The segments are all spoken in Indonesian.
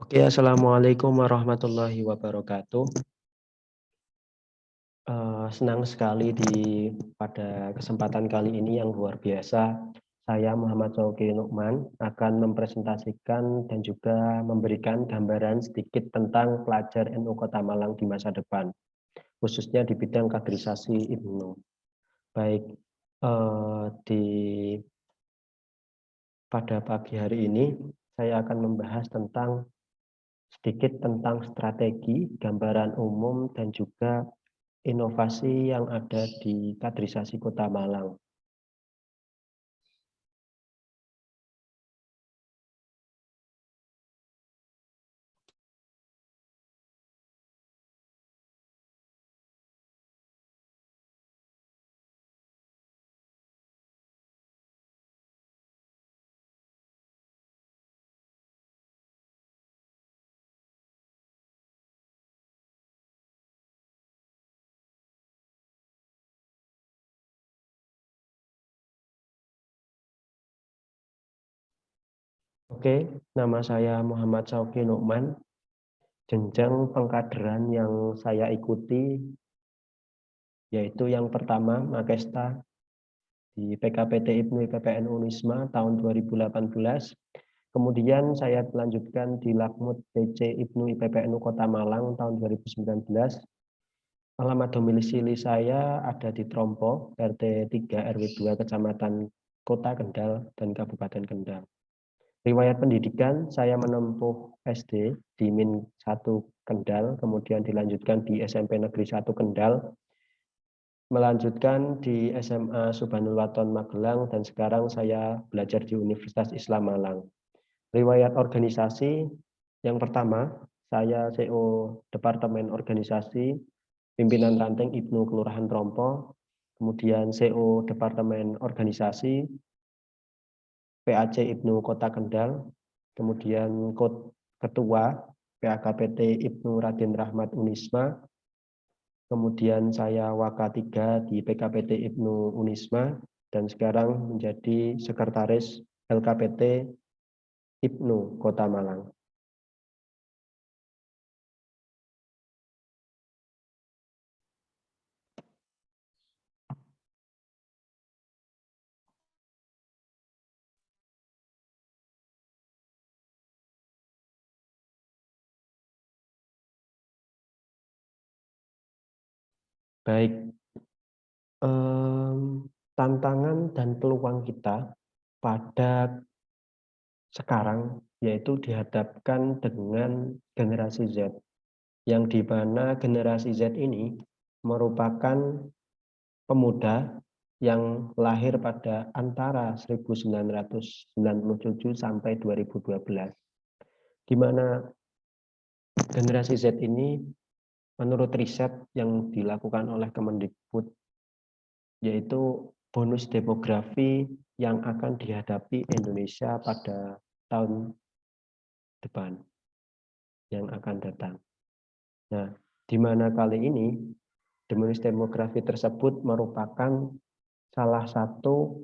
Oke, Assalamualaikum warahmatullahi wabarakatuh. Senang sekali pada kesempatan kali ini yang luar biasa. Saya Muhammad Sauki Nukman akan mempresentasikan dan juga memberikan gambaran sedikit tentang pelajar NU Kota Malang di masa depan, khususnya di bidang kaderisasi IPNU. Baik, pada pagi hari ini saya akan membahas sedikit tentang strategi, gambaran umum, dan juga inovasi yang ada di kaderisasi Kota Malang. Oke, nama saya Muhammad Sauki Nukman. Jenjang pengkaderan yang saya ikuti yaitu yang pertama Magesta di PKPT IPNU IPPN Unisma tahun 2018. Kemudian saya melanjutkan di Lakmut PC IPNU IPPNU Kota Malang tahun 2019. Alamat domisili saya ada di Trompo, RT 3 RW 2 Kecamatan Kota Kendal dan Kabupaten Kendal. Riwayat pendidikan, saya menempuh SD di Min 1 Kendal, kemudian dilanjutkan di SMP Negeri 1 Kendal, melanjutkan di SMA Subhanul Waton Magelang, dan sekarang saya belajar di Universitas Islam Malang. Riwayat organisasi, yang pertama, saya CO Departemen Organisasi, Pimpinan Ranting IPNU Kelurahan Trompo, kemudian CO Departemen Organisasi, PAC IPNU Kota Kendal, kemudian Ketua PAKPT IPNU Raden Rahmat Unisma, kemudian saya Waka 3 di PKPT IPNU Unisma, dan sekarang menjadi Sekretaris LKPT IPNU Kota Malang. Baik, tantangan dan peluang kita pada sekarang yaitu dihadapkan dengan generasi Z, yang di mana generasi Z ini merupakan pemuda yang lahir pada antara 1997 sampai 2012, di mana generasi Z ini menurut riset yang dilakukan oleh Kemendikbud yaitu bonus demografi yang akan dihadapi Indonesia pada tahun depan yang akan datang. Nah, di mana kali ini bonus demografi tersebut merupakan salah satu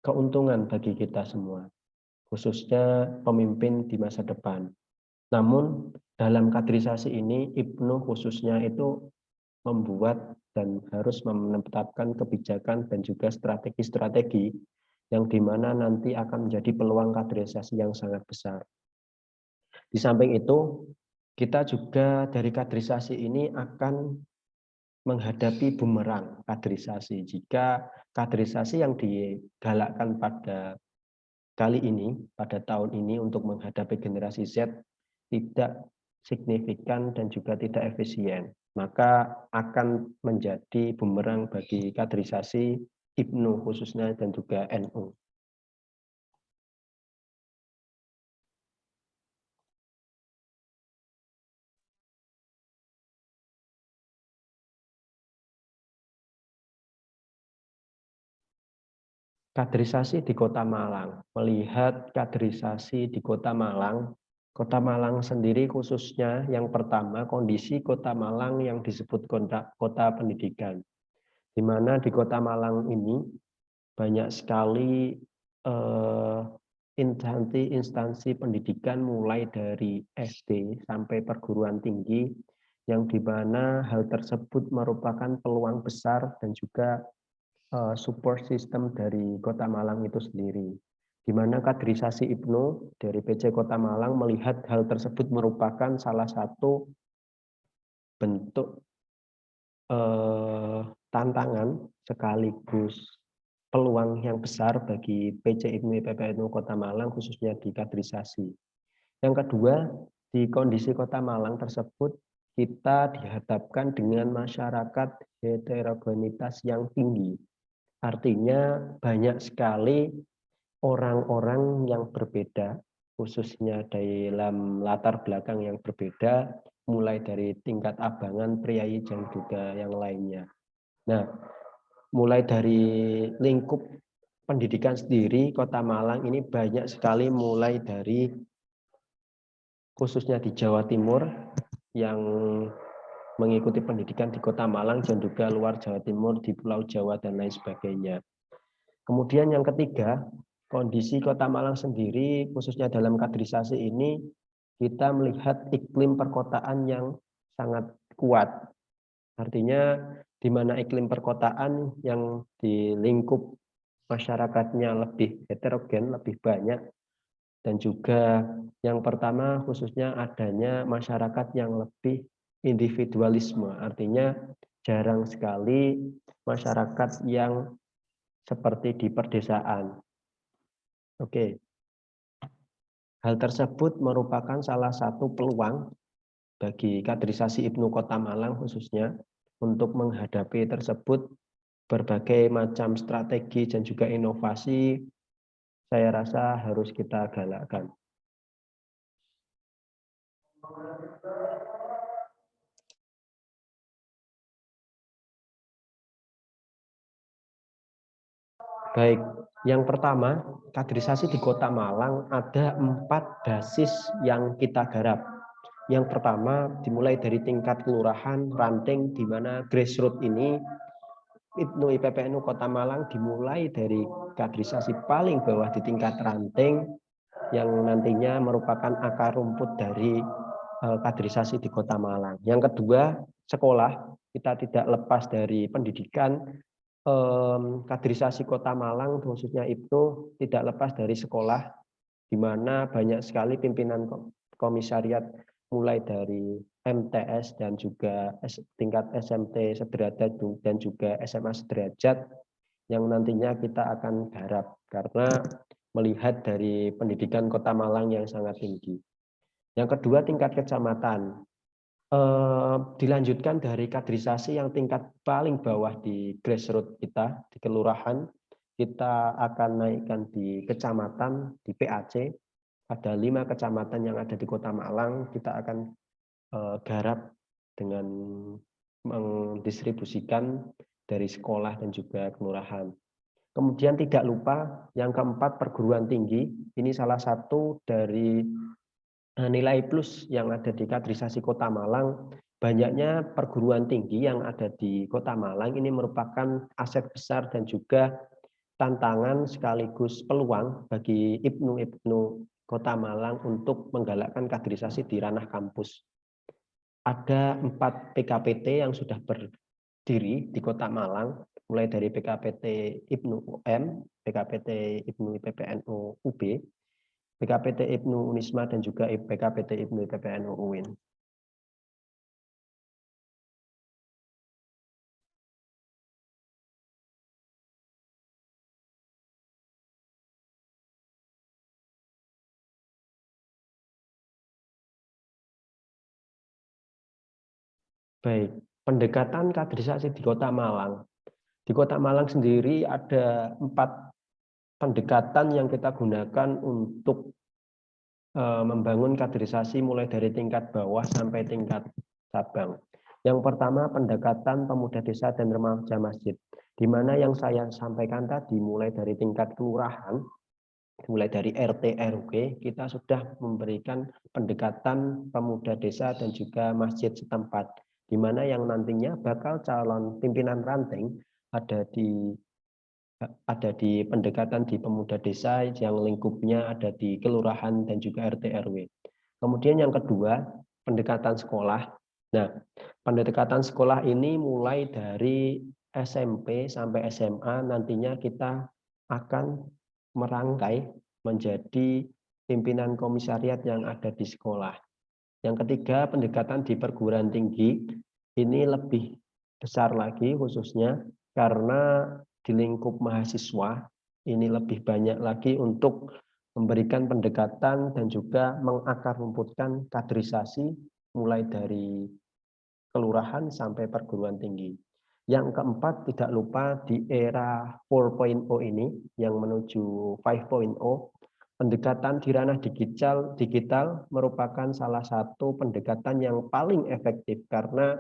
keuntungan bagi kita semua, khususnya pemimpin di masa depan. Namun, dalam kaderisasi ini, IPNU khususnya itu membuat dan harus menetapkan kebijakan dan juga strategi-strategi yang dimana nanti akan menjadi peluang kaderisasi yang sangat besar. Di samping itu, kita juga dari kaderisasi ini akan menghadapi bumerang kaderisasi. Jika kaderisasi yang digalakkan pada kali ini, pada tahun ini untuk menghadapi generasi Z tidak signifikan dan juga tidak efisien, maka akan menjadi bumerang bagi kaderisasi IPNU khususnya dan juga NU. Kaderisasi di Kota Malang, melihat kaderisasi di Kota Malang sendiri khususnya yang pertama kondisi Kota Malang yang disebut kota pendidikan, di mana di Kota Malang ini banyak sekali instansi pendidikan mulai dari SD sampai perguruan tinggi, yang di mana hal tersebut merupakan peluang besar dan juga support system dari Kota Malang itu sendiri. Di mana kaderisasi IPNU dari PC Kota Malang melihat hal tersebut merupakan salah satu bentuk tantangan sekaligus peluang yang besar bagi PC IPNU IPPNU Kota Malang khususnya di kaderisasi. Yang kedua, di kondisi Kota Malang tersebut kita dihadapkan dengan masyarakat heterogenitas yang tinggi. Artinya banyak sekali orang-orang yang berbeda, khususnya dalam latar belakang yang berbeda, mulai dari tingkat abangan, priai, dan juga yang lainnya. Nah, mulai dari lingkup pendidikan sendiri, Kota Malang ini banyak sekali mulai dari khususnya di Jawa Timur yang mengikuti pendidikan di Kota Malang dan juga luar Jawa Timur di Pulau Jawa dan lain sebagainya. Kemudian yang ketiga, kondisi Kota Malang sendiri khususnya dalam kaderisasi ini kita melihat iklim perkotaan yang sangat kuat. Artinya di mana iklim perkotaan yang di lingkup masyarakatnya lebih heterogen, lebih banyak, dan juga yang pertama khususnya adanya masyarakat yang lebih individualisme, artinya jarang sekali masyarakat yang seperti di perdesaan. Oke. Hal tersebut merupakan salah satu peluang bagi kaderisasi IPNU Kota Malang khususnya untuk menghadapi tersebut berbagai macam strategi dan juga inovasi saya rasa harus kita galakkan. Baik, yang pertama, kaderisasi di Kota Malang ada 4 basis yang kita garap. Yang pertama dimulai dari tingkat kelurahan, ranting, di mana grassroots ini IPNU IPPNU Kota Malang dimulai dari kaderisasi paling bawah di tingkat ranting yang nantinya merupakan akar rumput dari kaderisasi di Kota Malang. Yang kedua, sekolah. Kita tidak lepas dari pendidikan. Kaderisasi Kota Malang khususnya IPNU tidak lepas dari sekolah, di mana banyak sekali pimpinan komisariat mulai dari MTS dan juga tingkat SMT sederajat dan juga SMA sederajat yang nantinya kita akan garap karena melihat dari pendidikan Kota Malang yang sangat tinggi. Yang kedua, tingkat kecamatan. Dilanjutkan dari kaderisasi yang tingkat paling bawah di grassroots kita, di kelurahan, kita akan naikkan di kecamatan, di PAC. Ada 5 kecamatan yang ada di Kota Malang, kita akan garap dengan mendistribusikan dari sekolah dan juga kelurahan. Kemudian tidak lupa yang keempat, perguruan tinggi. Ini salah satu dari nilai plus yang ada di kaderisasi Kota Malang. Banyaknya perguruan tinggi yang ada di Kota Malang ini merupakan aset besar dan juga tantangan sekaligus peluang bagi IPNU Kota Malang untuk menggalakkan kaderisasi di ranah kampus. Ada 4 PKPT yang sudah berdiri di Kota Malang, mulai dari PKPT IPNU UM, PKPT IPNU IPPNU UB, PKPT IPNU Unisma, dan juga PKPT IPNU IPPNU UIN. Baik, pendekatan kaderisasi di Kota Malang. Di Kota Malang sendiri ada 4 pendekatan yang kita gunakan untuk membangun kaderisasi mulai dari tingkat bawah sampai tingkat cabang. Yang pertama, pendekatan pemuda desa dan remaja masjid, di mana yang saya sampaikan tadi mulai dari tingkat kelurahan, mulai dari RT RW, kita sudah memberikan pendekatan pemuda desa dan juga masjid setempat, di mana yang nantinya bakal calon pimpinan ranting ada di ada di pendekatan di pemuda desa yang lingkupnya ada di kelurahan dan juga RT RW. Kemudian yang kedua, pendekatan sekolah. Nah, pendekatan sekolah ini mulai dari SMP sampai SMA nantinya kita akan merangkai menjadi pimpinan komisariat yang ada di sekolah. Yang ketiga, pendekatan di perguruan tinggi ini lebih besar lagi khususnya karena di lingkup mahasiswa ini lebih banyak lagi untuk memberikan pendekatan dan juga mengakar rumputkan kaderisasi mulai dari kelurahan sampai perguruan tinggi. Yang keempat, tidak lupa di era 4.0 ini yang menuju 5.0, pendekatan di ranah digital merupakan salah satu pendekatan yang paling efektif karena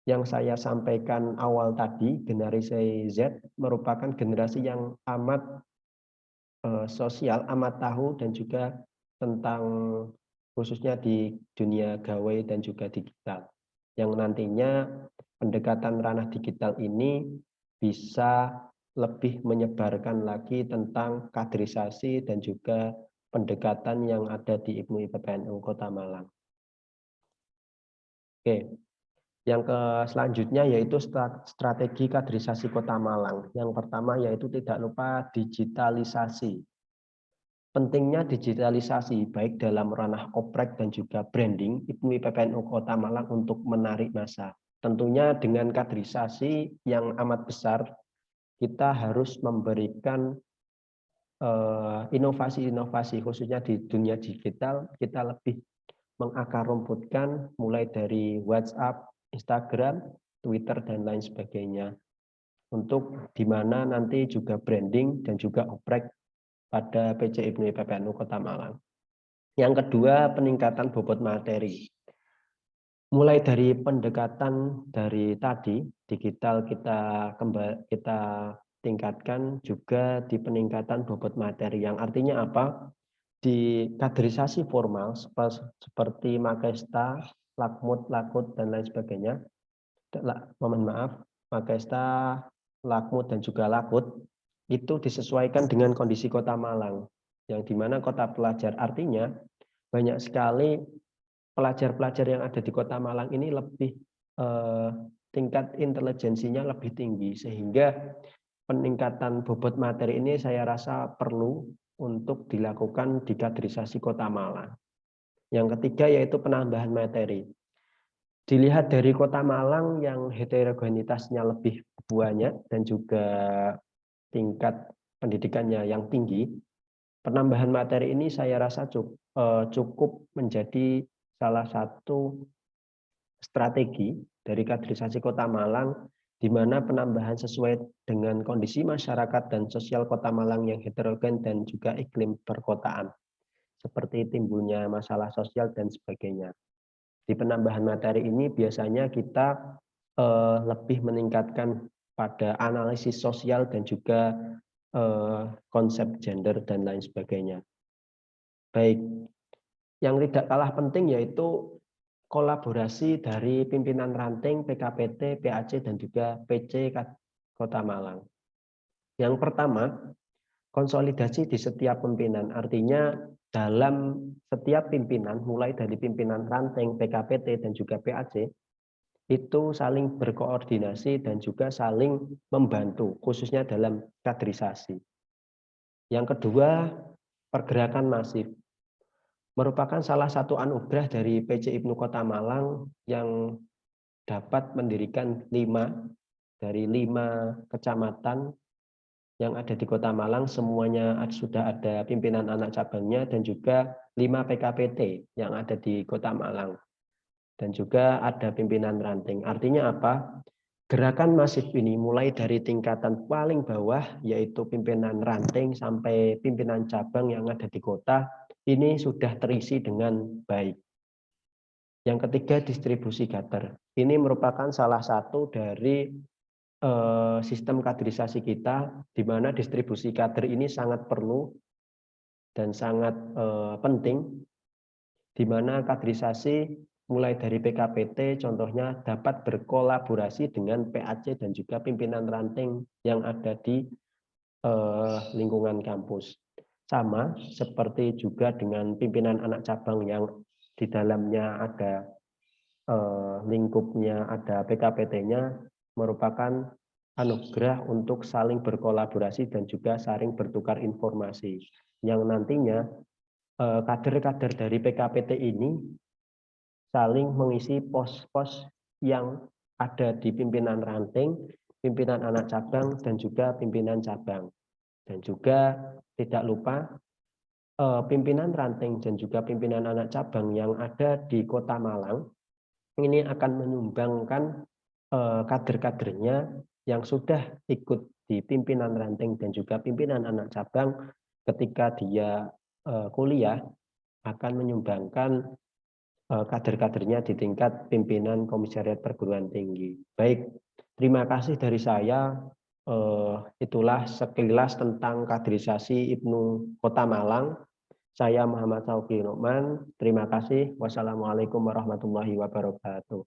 yang saya sampaikan awal tadi, generasi Z merupakan generasi yang amat sosial, amat tahu dan juga tentang khususnya di dunia gawai dan juga digital. Yang nantinya pendekatan ranah digital ini bisa lebih menyebarkan lagi tentang kaderisasi dan juga pendekatan yang ada di IPNU IPPNU Kota Malang. Oke, yang selanjutnya yaitu strategi kaderisasi Kota Malang. Yang pertama yaitu tidak lupa digitalisasi. Pentingnya digitalisasi baik dalam ranah oprek dan juga branding IPNU IPPNU Kota Malang untuk menarik massa. Tentunya dengan kaderisasi yang amat besar, kita harus memberikan inovasi-inovasi khususnya di dunia digital. Kita lebih mengakar rumputkan mulai dari WhatsApp, Instagram, Twitter, dan lain sebagainya. Untuk di mana nanti juga branding dan juga oprek pada PC IPNU IPPNU Kota Malang. Yang kedua, peningkatan bobot materi. Mulai dari pendekatan dari tadi, digital kita tingkatkan juga di peningkatan bobot materi. Yang artinya apa? Di kaderisasi formal seperti Makesta, Lakmut, Lakut, dan lain sebagainya. Mohon maaf, Makesta, Lakmut, dan juga Lakut itu disesuaikan dengan kondisi Kota Malang, yang dimana kota pelajar artinya banyak sekali pelajar-pelajar yang ada di Kota Malang ini lebih tingkat intelijensinya lebih tinggi, sehingga peningkatan bobot materi ini saya rasa perlu untuk dilakukan di kaderisasi Kota Malang. Yang ketiga yaitu penambahan materi. Dilihat dari Kota Malang yang heterogenitasnya lebih banyak dan juga tingkat pendidikannya yang tinggi, penambahan materi ini saya rasa cukup menjadi salah satu strategi dari kaderisasi Kota Malang, di mana penambahan sesuai dengan kondisi masyarakat dan sosial Kota Malang yang heterogen dan juga iklim perkotaan, seperti timbulnya masalah sosial dan sebagainya. Di penambahan materi ini biasanya kita lebih meningkatkan pada analisis sosial dan juga konsep gender dan lain sebagainya. Baik, yang tidak kalah penting yaitu kolaborasi dari pimpinan ranting, PKPT, PAC, dan juga PC Kota Malang. Yang pertama, konsolidasi di setiap pimpinan. Artinya dalam setiap pimpinan, mulai dari pimpinan ranting, PKPT, dan juga PAC, itu saling berkoordinasi dan juga saling membantu, khususnya dalam kaderisasi. Yang kedua, pergerakan masif. Merupakan salah satu anugerah dari PC IPNU Kota Malang yang dapat mendirikan 5 dari 5 kecamatan yang ada di Kota Malang, semuanya sudah ada pimpinan anak cabangnya, dan juga 5 PKPT yang ada di Kota Malang. Dan juga ada pimpinan ranting. Artinya apa? Gerakan masif ini mulai dari tingkatan paling bawah, yaitu pimpinan ranting, sampai pimpinan cabang yang ada di kota, ini sudah terisi dengan baik. Yang ketiga, distribusi kader. Ini merupakan salah satu dari sistem kaderisasi kita, di mana distribusi kader ini sangat perlu dan sangat penting, di mana kaderisasi mulai dari PKPT contohnya dapat berkolaborasi dengan PAC dan juga pimpinan ranting yang ada di lingkungan kampus. Sama seperti juga dengan pimpinan anak cabang yang di dalamnya ada lingkupnya, ada PKPT-nya, merupakan anugerah untuk saling berkolaborasi dan juga saling bertukar informasi. Yang nantinya kader-kader dari PKPT ini saling mengisi pos-pos yang ada di pimpinan ranting, pimpinan anak cabang, dan juga pimpinan cabang. Dan juga tidak lupa pimpinan ranting dan juga pimpinan anak cabang yang ada di Kota Malang ini akan menyumbangkan kader-kadernya yang sudah ikut di pimpinan ranting dan juga pimpinan anak cabang ketika dia kuliah akan menyumbangkan kader-kadernya di tingkat pimpinan komisariat perguruan tinggi. Baik, terima kasih dari saya. Itulah sekilas tentang kaderisasi IPNU Kota Malang. Saya Muhammad Sauki Nukman. Terima kasih. Wassalamualaikum warahmatullahi wabarakatuh.